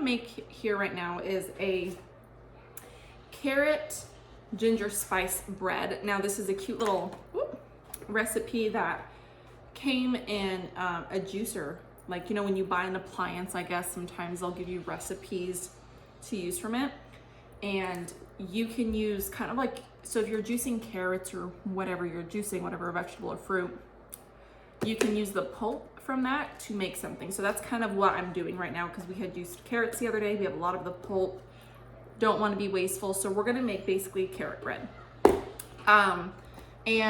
make here right now is a carrot ginger spice bread. Now this is a cute little recipe that came in a juicer. Like, you know, when you buy an appliance, I guess sometimes they'll give you recipes to use from it. And you can use kind of like, so if you're juicing carrots or whatever you're juicing, whatever vegetable or fruit, you can use the pulp from that to make something. So that's kind of what I'm doing right now, because we had used carrots the other day. We have a lot of the pulp. Don't want to be wasteful. So we're going to make basically carrot bread. And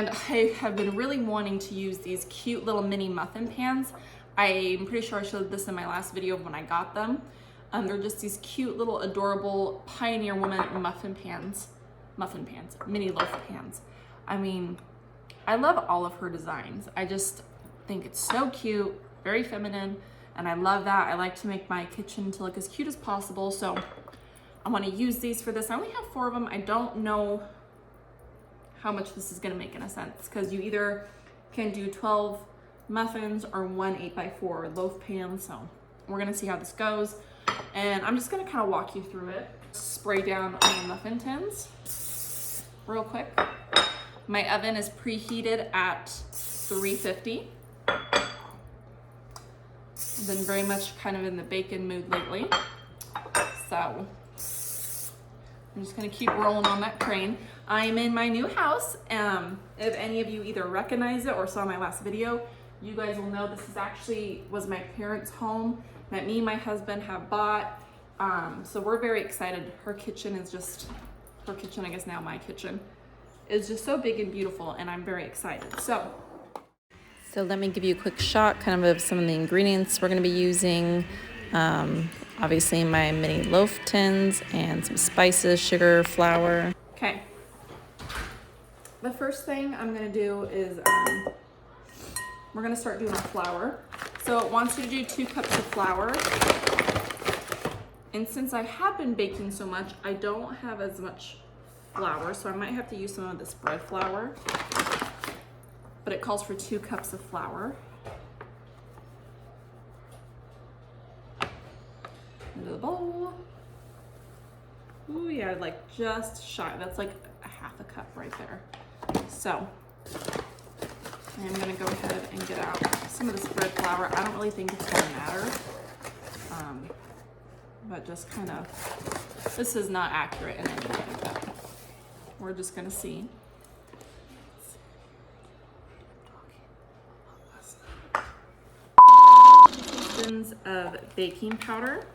I have been really wanting to use these cute little mini muffin pans. I'm pretty sure I showed this in my last video of when I got them. They're just these cute little adorable Pioneer Woman muffin pans, mini loaf pans. I mean, I love all of her designs. I just think it's so cute, very feminine, and I love that. I like to make my kitchen to look as cute as possible, so I want to use these for this. I only have 4 of them. I don't know how much this is going to make in a sense, because you either can do 12 muffins or 1 8x4 loaf pan. So we're going to see how this goes, and I'm just going to kind of walk you through it. Spray down on the muffin tins real quick. My oven is preheated at 350. I've been very much kind of in the bacon mood lately, so I'm just gonna keep rolling on that train. I'm in my new house. If any of you either recognize it or saw my last video, you guys will know this is actually was my parents' home that me and my husband have bought. So we're very excited. Her kitchen, I guess now my kitchen, is just so big and beautiful, and I'm very excited. So let me give you a quick shot kind of some of the ingredients we're gonna be using. Obviously my mini loaf tins and some spices, sugar, flour. Okay. The first thing I'm gonna do is we're gonna start doing the flour. So it wants you to do 2 cups of flour. And since I have been baking so much, I don't have as much flour, so I might have to use some of this bread flour. But it calls for 2 cups of flour. Into the bowl. Ooh, yeah, like just shy. That's like a 1/2 cup right there. So I'm gonna go ahead and get out some of this bread flour. I don't really think it's gonna matter, but just kind of, this is not accurate in any way, but we're just gonna see. 2 teaspoons of baking powder.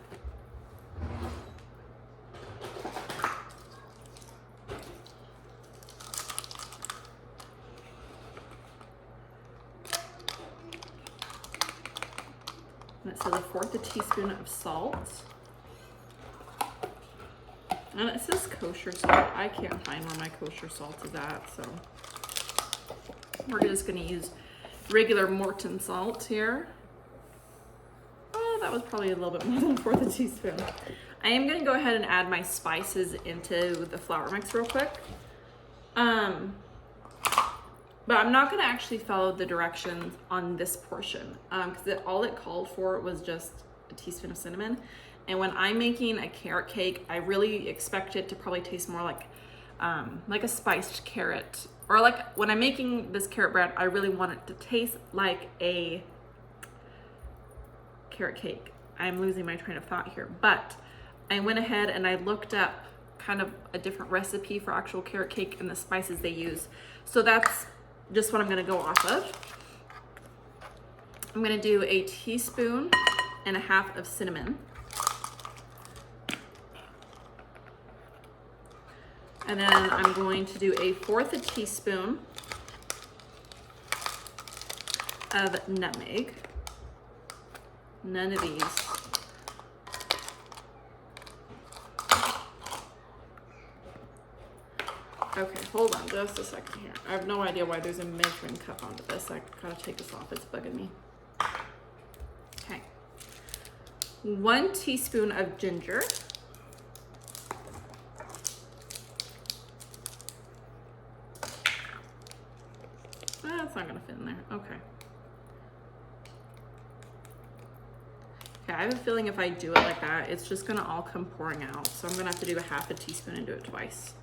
And it says 1/4 teaspoon of salt. And it says kosher salt. I can't find where my kosher salt is at, so we're just gonna use regular Morton salt here. Oh, that was probably a little bit more than 1/4 teaspoon. I am gonna go ahead and add my spices into the flour mix real quick. But I'm not gonna actually follow the directions on this portion, because all it called for was just a teaspoon of cinnamon. And when I'm making a carrot cake, I really expect it to probably taste more like a spiced carrot. Or like when I'm making this carrot bread, I really want it to taste like a carrot cake. I'm losing my train of thought here, but I went ahead and I looked up kind of a different recipe for actual carrot cake and the spices they use. So that's just what I'm gonna go off of. I'm gonna do 1.5 teaspoons of cinnamon. And then I'm going to do 1/4 teaspoon of nutmeg. None of these. Okay, hold on just a second here. I have no idea why there's a measuring cup onto this. I gotta take this off, it's bugging me. Okay. 1 teaspoon of ginger. That's not gonna fit in there, okay. Okay, I have a feeling if I do it like that, it's just gonna all come pouring out. So I'm gonna have to do a half a teaspoon and do it twice.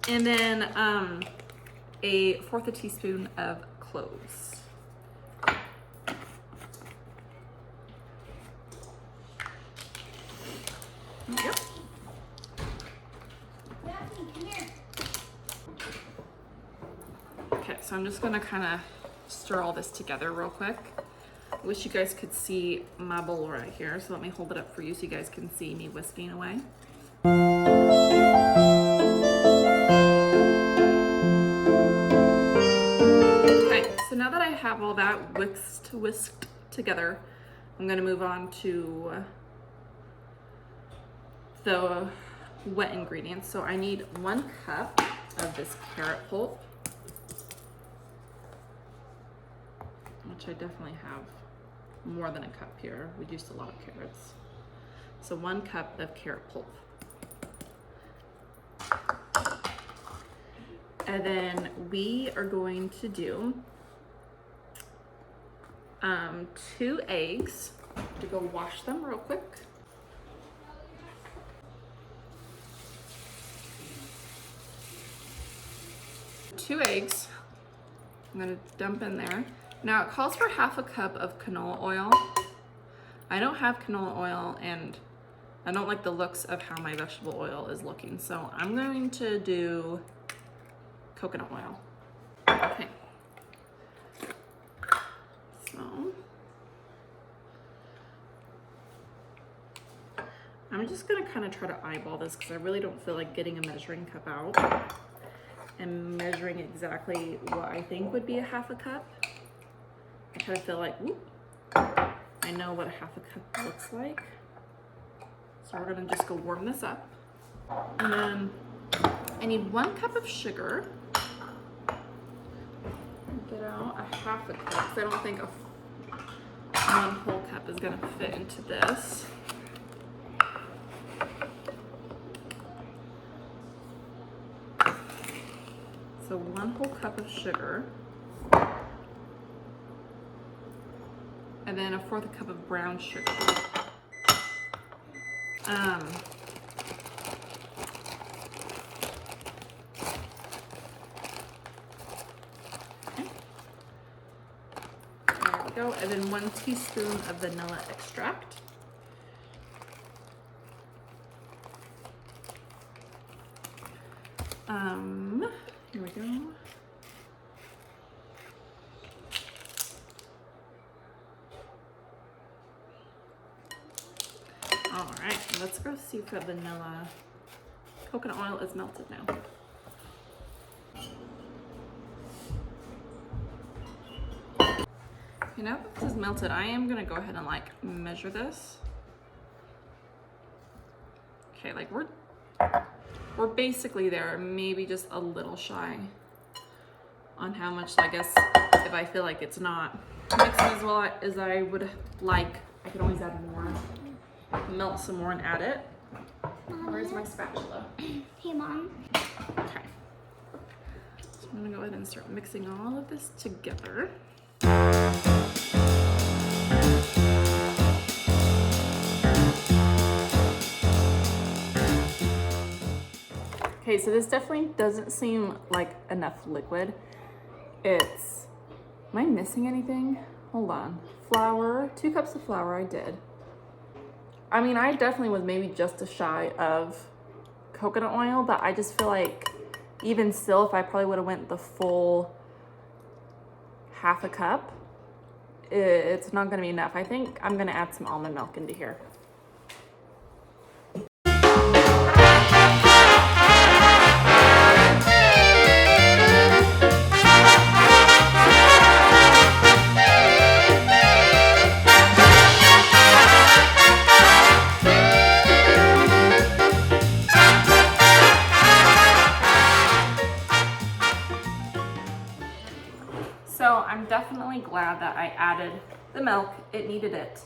And then a 1/4 a teaspoon of cloves. Yep. Okay, so I'm just gonna kind of stir all this together real quick. I wish you guys could see my bowl right here, so let me hold it up for you so you guys can see me whisking away. Okay, so now that I have all that whisked together, I'm gonna move on to the wet ingredients. So I need 1 cup of this carrot pulp, which I definitely have more than a cup here. We used a lot of carrots. So 1 cup of carrot pulp. And then we are going to do 2 eggs. To go wash them real quick. Two eggs. I'm gonna dump in there. Now it calls for half a cup of canola oil. I don't have canola oil and I don't like the looks of how my vegetable oil is looking. So I'm going to do coconut oil. Okay. So I'm just gonna kind of try to eyeball this because I really don't feel like getting a measuring cup out and measuring exactly what I think would be a half a cup. I kind of feel like, whoop, I know what a half a cup looks like. So we're gonna just go warm this up. And then I need 1 cup of sugar. Get out a half a cup because I don't think 1 whole cup is gonna fit into this. So 1 whole cup of sugar. And then a 1/4 a cup of brown sugar. Okay. There we go. And then 1 teaspoon of vanilla extract. Here we go. All right, let's go see if the vanilla coconut oil is melted now. Okay, now that this is melted, I am gonna go ahead and like measure this. Okay, like we're basically there, maybe just a little shy on how much, I guess, if I feel like it's not mixing as well as I would like, I can always add more. Melt some more and add it. Mom, where's my spatula? Hey, Mom. Okay. So I'm gonna go ahead and start mixing all of this together. Okay, so this definitely doesn't seem like enough liquid. Am I missing anything? Hold on. Flour, 2 cups of flour, I did. I mean, I definitely was maybe just a shy of coconut oil, but I just feel like even still, if I probably would have went the full half a cup, it's not gonna be enough. I think I'm gonna add some almond milk into here. So I'm definitely glad that I added the milk. It needed it.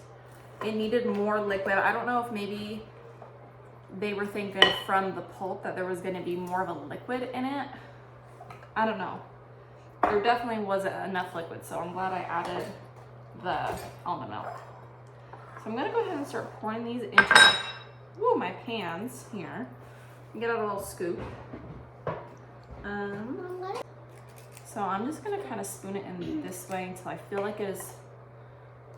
It needed more liquid. I don't know if maybe they were thinking from the pulp that there was going to be more of a liquid in it. I don't know. there definitely wasn't enough liquid, so I'm glad I added the almond milk. So I'm gonna go ahead and start pouring these into my pans here. Get out a little scoop. So I'm just gonna kind of spoon it in this way until I feel like it is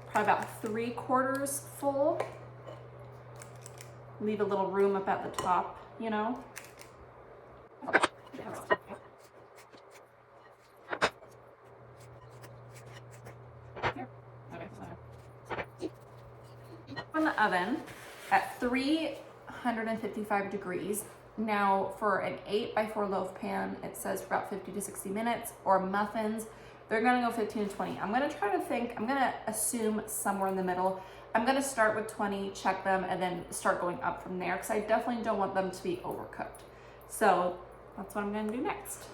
probably about 3/4 full. Leave a little room up at the top, you know. In the oven at 355 degrees. Now for an 8x4 loaf pan, it says for about 50 to 60 minutes, or muffins, they're gonna go 15 to 20. I'm gonna try to think, I'm gonna assume somewhere in the middle. I'm gonna start with 20, check them, and then start going up from there, because I definitely don't want them to be overcooked. So that's what I'm gonna do next.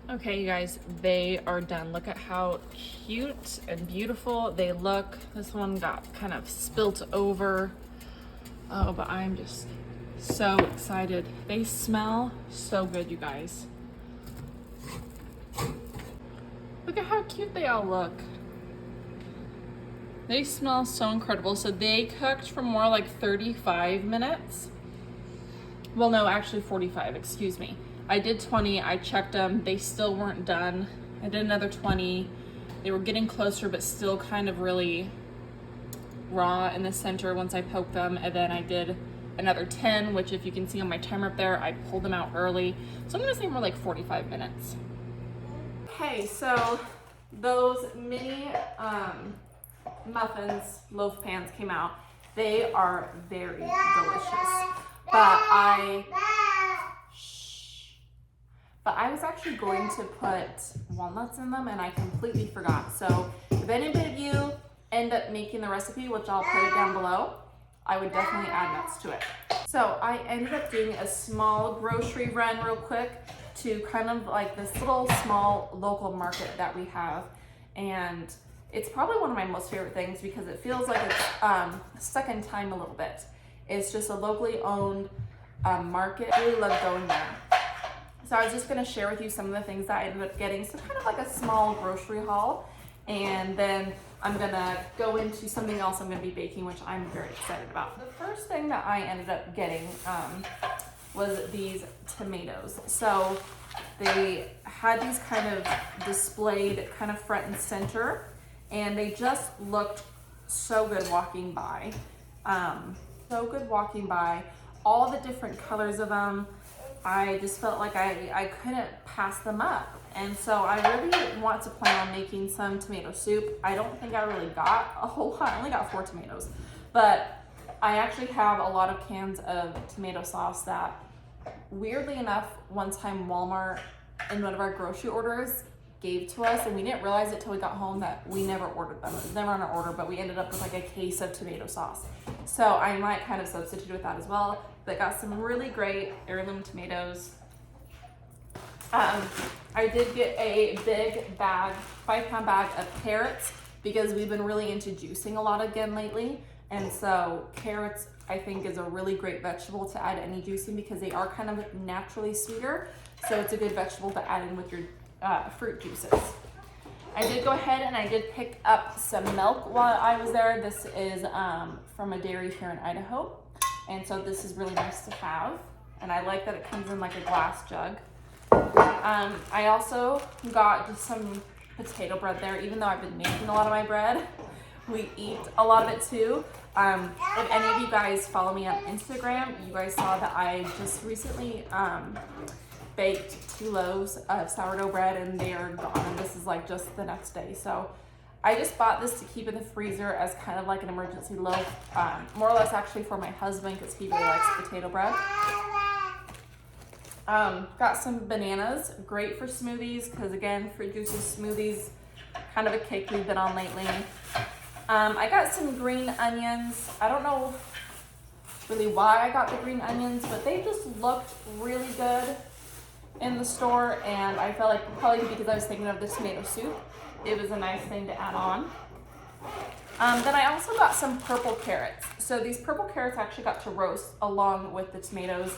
Okay, you guys, they are done. Look at how cute and beautiful they look. This one got kind of spilt over. Oh, but I'm just so excited. They smell so good, you guys. Look at how cute they all look. They smell so incredible. So they cooked for more like 35 minutes. Well, no, actually 45, excuse me. I did 20, I checked them, they still weren't done. I did another 20. They were getting closer, but still kind of really raw in the center once I poked them. And then I did another 10, which if you can see on my timer up there, I pulled them out early. So I'm gonna say more like 45 minutes. Okay, so those mini muffins, loaf pans came out. They are very delicious. But I was actually going to put walnuts in them and I completely forgot. So if anybody of you end up making the recipe, which I'll put it down below, I would definitely add nuts to it. So I ended up doing a small grocery run real quick to kind of like this little small local market that we have. And it's probably one of my most favorite things because it feels like it's stuck in time a little bit. It's just a locally owned market. I really love going there. So I was just gonna share with you some of the things that I ended up getting. So kind of like a small grocery haul. And then I'm gonna go into something else I'm gonna be baking, which I'm very excited about. The first thing that I ended up getting was these tomatoes. So they had these kind of displayed kind of front and center, and they just looked so good walking by. All the different colors of them. I just felt like I couldn't pass them up. And so I really want to plan on making some tomato soup. I don't think I really got a whole lot. I only got 4 tomatoes. But I actually have a lot of cans of tomato sauce that, weirdly enough, one time Walmart in one of our grocery orders gave to us, and we didn't realize it till we got home that we never ordered them. It was never on our order, but we ended up with like a case of tomato sauce. So I might kind of substitute with that as well. But got some really great heirloom tomatoes. I did get a big bag, 5-pound bag of carrots because we've been really into juicing a lot again lately. And so carrots, I think, is a really great vegetable to add any juicing because they are kind of naturally sweeter. So it's a good vegetable to add in with your fruit juices. I did go ahead and I did pick up some milk while I was there. This is from a dairy here in Idaho. And so this is really nice to have. And I like that it comes in like a glass jug. I also got just some potato bread there, even though I've been making a lot of my bread. We eat a lot of it too. If any of you guys follow me on Instagram, you guys saw that I just recently baked 2 loaves of sourdough bread and they are gone. And this is like just the next day. So I just bought this to keep in the freezer as kind of like an emergency loaf, more or less actually for my husband because he really likes potato bread. Got some bananas, great for smoothies because again, fruit juices, smoothies, kind of a kick we've been on lately. I got some green onions. I don't know really why I got the green onions, but they just looked really good in the store, and I felt like probably because I was thinking of the tomato soup, it was a nice thing to add on. Then I also got some purple carrots. So these purple carrots actually got to roast along with the tomatoes.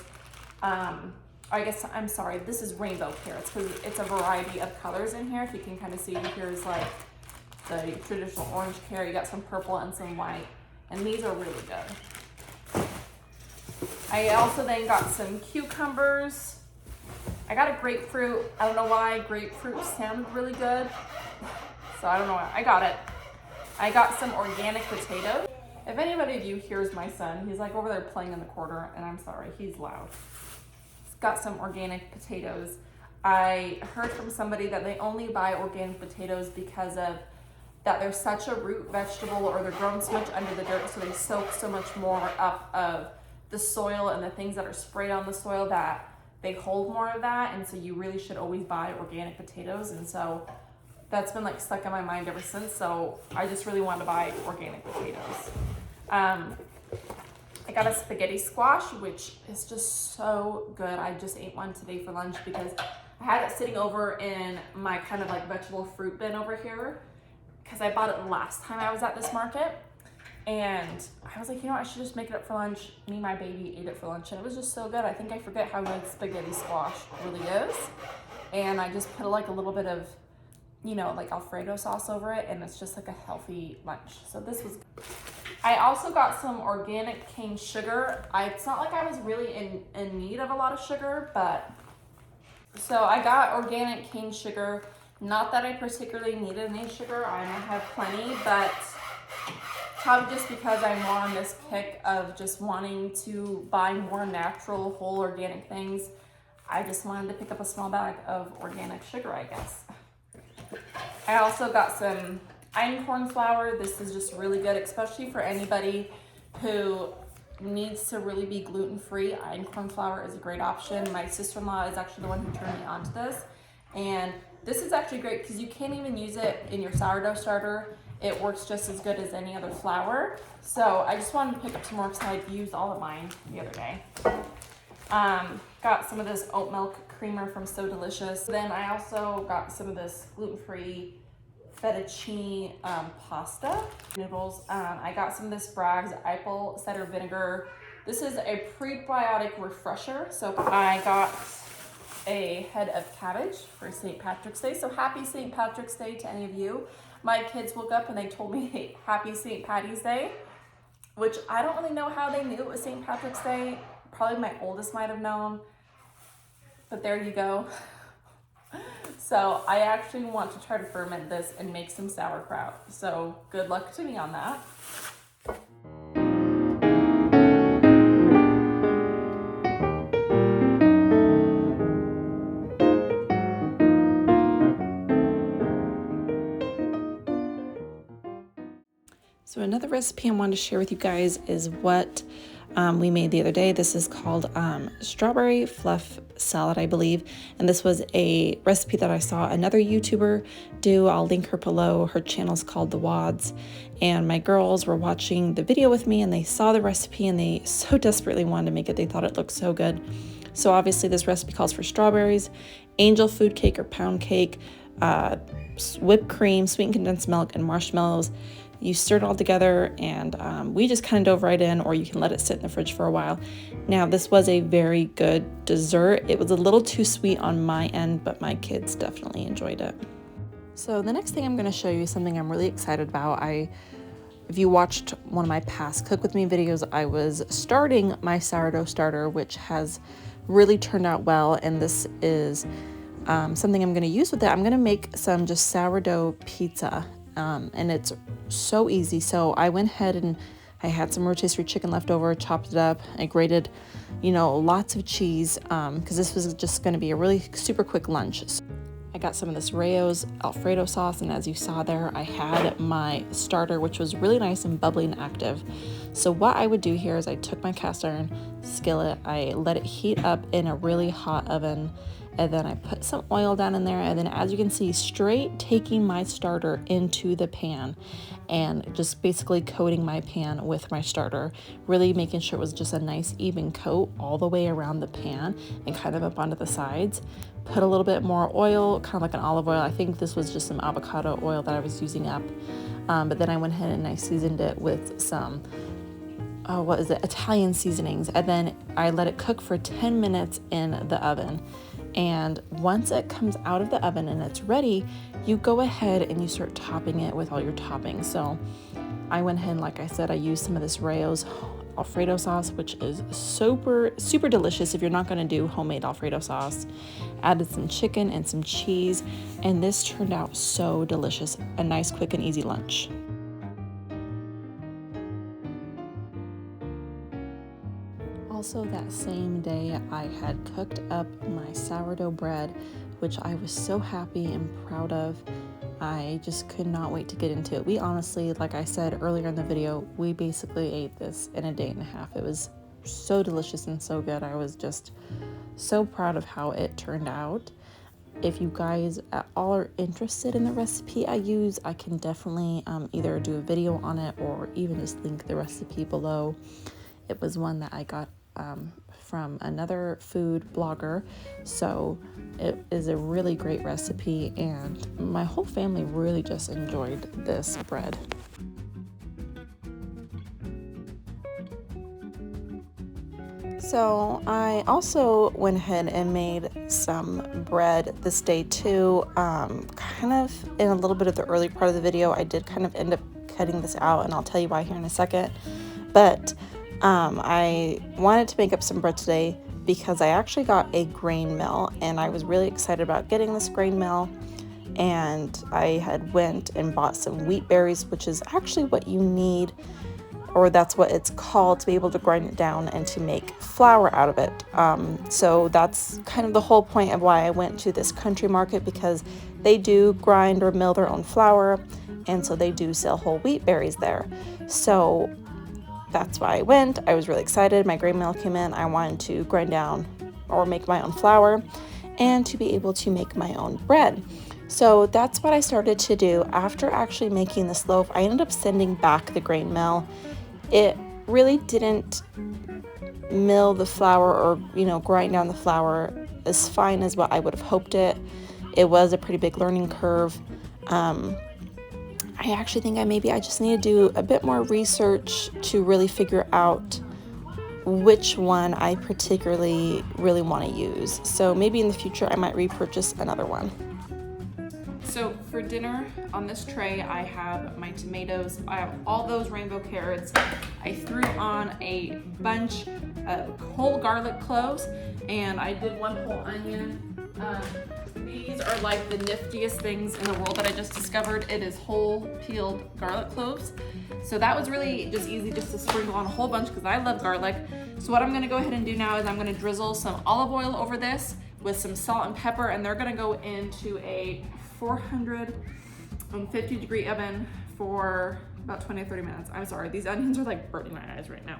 I guess, I'm sorry, this is rainbow carrots because it's a variety of colors in here. If you can kind of see, here's like the traditional orange carrot. You got some purple and some white, and these are really good. I also then got some cucumbers. I got a grapefruit. I don't know why grapefruit sounded really good, so I don't know why. I got it. I got some organic potatoes. If anybody of you hears my son, he's like over there playing in the corner, and I'm sorry, he's loud. He's got some organic potatoes. I heard from somebody that they only buy organic potatoes because of that they're such a root vegetable, or they're grown so much under the dirt, so they soak so much more up of the soil and the things that are sprayed on the soil that they hold more of that, and so you really should always buy organic potatoes. And so that's been like stuck in my mind ever since, so I just really wanted to buy organic potatoes. I got a spaghetti squash, which is just so good. I just ate one today for lunch because I had it sitting over in my kind of like vegetable fruit bin over here because I bought it the last time I was at this market. And I was like, you know what, I should just make it up for lunch. Me and my baby ate it for lunch, and it was just so good. I think I forget how good spaghetti squash really is. And I just put like a little bit of, you know, like Alfredo sauce over it, and it's just like a healthy lunch. So this was good. I also got some organic cane sugar. It's not like I was really in need of a lot of sugar, but so I got organic cane sugar. Not that I particularly needed any sugar. I have plenty, but probably just because I'm more on this kick of just wanting to buy more natural, whole organic things, I just wanted to pick up a small bag of organic sugar, I guess. I also got some einkorn flour. This is just really good, especially for anybody who needs to really be gluten-free. Einkorn flour is a great option. My sister-in-law is actually the one who turned me on to this. And this is actually great because you can't even use it in your sourdough starter. It works just as good as any other flour. So I just wanted to pick up some more because I used all of mine the other day. Got some of this oat milk creamer from So Delicious. Then I also got some of this gluten-free fettuccine pasta noodles. I got some of this Bragg's apple cider vinegar. This is a prebiotic refresher. So I got a head of cabbage for St. Patrick's Day. So happy St. Patrick's Day to any of you. My kids woke up and they told me, hey, happy St. Patty's Day, which I don't really know how they knew it was St. Patrick's Day. Probably my oldest might have known, but there you go. So I actually want to try to ferment this and make some sauerkraut. So good luck to me on that. So another recipe I wanted to share with you guys is what we made the other day. This is called strawberry fluff salad, I believe. And this was a recipe that I saw another YouTuber do. I'll link her below. Her channel's called The Wads. And my girls were watching the video with me and they saw the recipe and they so desperately wanted to make it. They thought it looked so good. So obviously this recipe calls for strawberries, angel food cake or pound cake, whipped cream, sweetened condensed milk, and marshmallows. You stir it all together, and we just kind of dove right in, or you can let it sit in the fridge for a while. Now, this was a very good dessert. It was a little too sweet on my end, but my kids definitely enjoyed it. So the next thing I'm going to show you is something I'm really excited about. If you watched one of my past Cook With Me videos, I was starting my sourdough starter, which has really turned out well, and this is something I'm going to use with it. I'm going to make some just sourdough pizza. And it's so easy. So I went ahead and I had some rotisserie chicken left over, chopped it up. I grated, lots of cheese because this was just going to be a really super quick lunch. So I got some of this Rayo's Alfredo sauce, and as you saw there, I had my starter, which was really nice and bubbly and active. So what I would do here is I took my cast iron skillet, I let it heat up in a really hot oven, and then I put some oil down in there, and then as you can see, straight taking my starter into the pan and just basically coating my pan with my starter, really making sure it was just a nice even coat all the way around the pan and kind of up onto the sides. Put a little bit more oil, kind of like an olive oil. I think this was just some avocado oil that I was using up. But then I went ahead and I seasoned it with some what is it, Italian seasonings, and then I let it cook for 10 minutes in the oven. And once it comes out of the oven and it's ready, you go ahead and you start topping it with all your toppings. So I went ahead and, like I said, I used some of this Rayo's Alfredo sauce, which is super delicious if you're not going to do homemade Alfredo sauce. Added some chicken and some cheese, and this turned out so delicious. A nice, quick, and easy lunch. Also, that same day, I had cooked up my sourdough bread, which I was so happy and proud of. I just could not wait to get into it. We honestly, like I said earlier in the video, we basically ate this in a day and a half. It was so delicious and so good. I was just so proud of how it turned out. If you guys at all are interested in the recipe I use, I can definitely either do a video on it or even just link the recipe below. It was one that I got from another food blogger, so it is a really great recipe, and my whole family really just enjoyed this bread. So I also went ahead and made some bread this day too. Kind of in a little bit of the early part of the video, I did kind of end up cutting this out, and I'll tell you why here in a second. But I wanted to make up some bread today because I actually got a grain mill, and I was really excited about getting this grain mill. And I had went and bought some wheat berries, which is actually what you need, or that's what it's called, to be able to grind it down and to make flour out of it. So that's kind of the whole point of why I went to this country market, because they do grind or mill their own flour, and so they do sell whole wheat berries there. So that's why I went. I was really excited. My grain mill came in. I wanted to grind down or make my own flour and to be able to make my own bread. So that's what I started to do. After actually making this loaf, I ended up sending back the grain mill. It really didn't mill the flour or, grind down the flour as fine as what I would have hoped it. It was a pretty big learning curve. I actually think I just need to do a bit more research to really figure out which one I particularly really want to use. So maybe in the future I might repurchase another one. So for dinner on this tray, I have my tomatoes. I have all those rainbow carrots. I threw on a bunch of whole garlic cloves, and I did one whole onion. These are like the niftiest things in the world that I just discovered. It is whole peeled garlic cloves. So that was really just easy just to sprinkle on a whole bunch because I love garlic. So what I'm gonna go ahead and do now is I'm gonna drizzle some olive oil over this with some salt and pepper, and they're gonna go into a 450-degree oven for about 20 or 30 minutes. I'm sorry, these onions are like burning my eyes right now.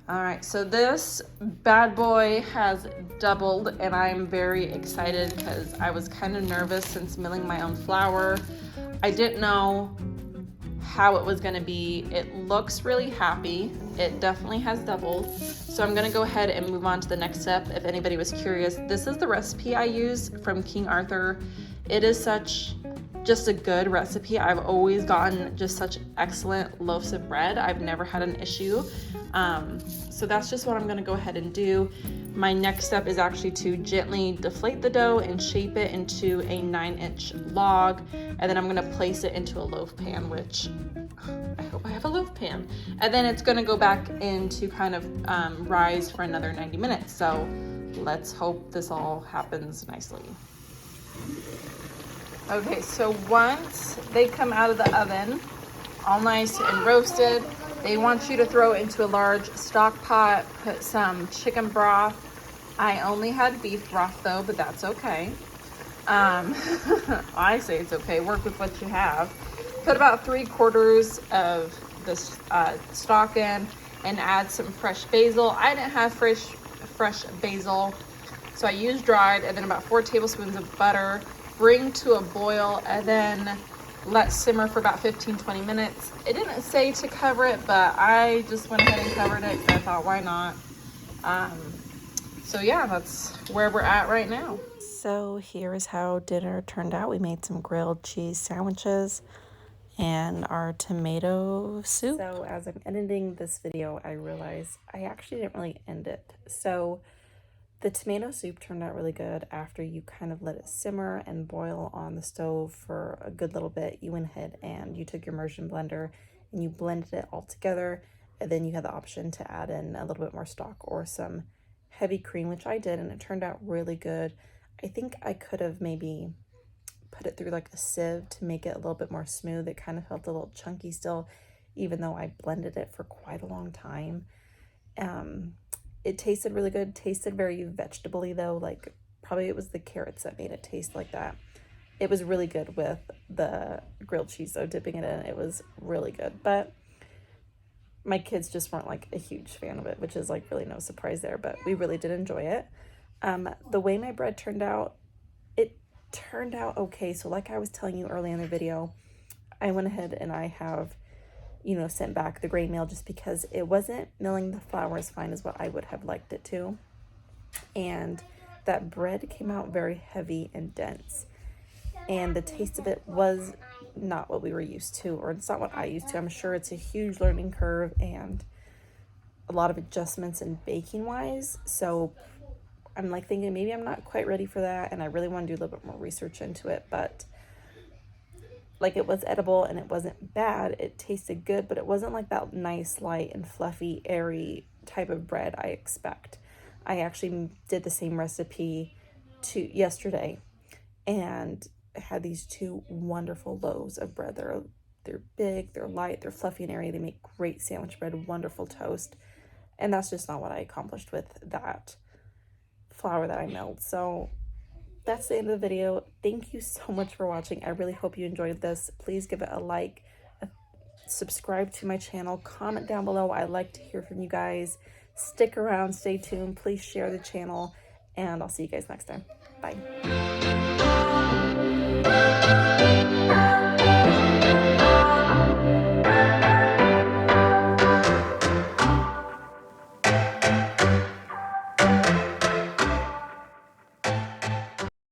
All right, so this bad boy has doubled, and I'm very excited because I was kind of nervous since milling my own flour. I didn't know how it was gonna be. It looks really happy. It definitely has doubled. So I'm gonna go ahead and move on to the next step. If anybody was curious, this is the recipe I use from King Arthur. It is just a good recipe. I've always gotten just such excellent loaves of bread. I've never had an issue. So that's just what I'm gonna go ahead and do. My next step is actually to gently deflate the dough and shape it into a 9-inch log. And then I'm gonna place it into a loaf pan, which I hope I have a loaf pan. And then it's gonna go back into kind of rise for another 90 minutes. So let's hope this all happens nicely. Okay, so once they come out of the oven, all nice and roasted, they want you to throw it into a large stock pot, put some chicken broth. I only had beef broth though, but that's okay. I say it's okay, work with what you have. Put about 3/4 of this stock in and add some fresh basil. I didn't have fresh fresh basil. So I used dried, and then about 4 tablespoons of butter. Bring to a boil, and then let simmer for about 15-20 minutes. It didn't say to cover it, but I just went ahead and covered it because I thought, why not? So yeah, that's where we're at right now. So here is how dinner turned out. We made some grilled cheese sandwiches and our tomato soup. So as I'm editing this video, I realized I actually didn't really end it. So the tomato soup turned out really good after you kind of let it simmer and boil on the stove for a good little bit. You went ahead and you took your immersion blender and you blended it all together, and then you had the option to add in a little bit more stock or some heavy cream, which I did, and it turned out really good. I think I could have maybe put it through like a sieve to make it a little bit more smooth. It kind of felt a little chunky still, even though I blended it for quite a long time. It tasted really good, tasted very vegetable-y though, like probably it was the carrots that made it taste like that. It was really good with the grilled cheese though, dipping it in, it was really good. But my kids just weren't like a huge fan of it, which is like really no surprise there, but we really did enjoy it. The way my bread turned out, it turned out okay. So like I was telling you early in the video, I went ahead and I have, you know, sent back the grain mill just because it wasn't milling the flour as fine as what I would have liked it to. And that bread came out very heavy and dense. And the taste of it was not what we were used to, or it's not what I used to. I'm sure it's a huge learning curve and a lot of adjustments in baking wise. So I'm like thinking maybe I'm not quite ready for that, and I really want to do a little bit more research into it. But like, it was edible and it wasn't bad. It tasted good, but it wasn't like that nice, light and fluffy, airy type of bread I expect. I actually did the same recipe yesterday and had these 2 wonderful loaves of bread. They're big, they're light, they're fluffy and airy. They make great sandwich bread, wonderful toast. And that's just not what I accomplished with that flour that I milled. So that's the end of the video. Thank you so much for watching. I really hope you enjoyed this. Please give it a like, subscribe to my channel, comment down below. I'd like to hear from you guys. Stick around, stay tuned. Please share the channel, and I'll see you guys next time. Bye.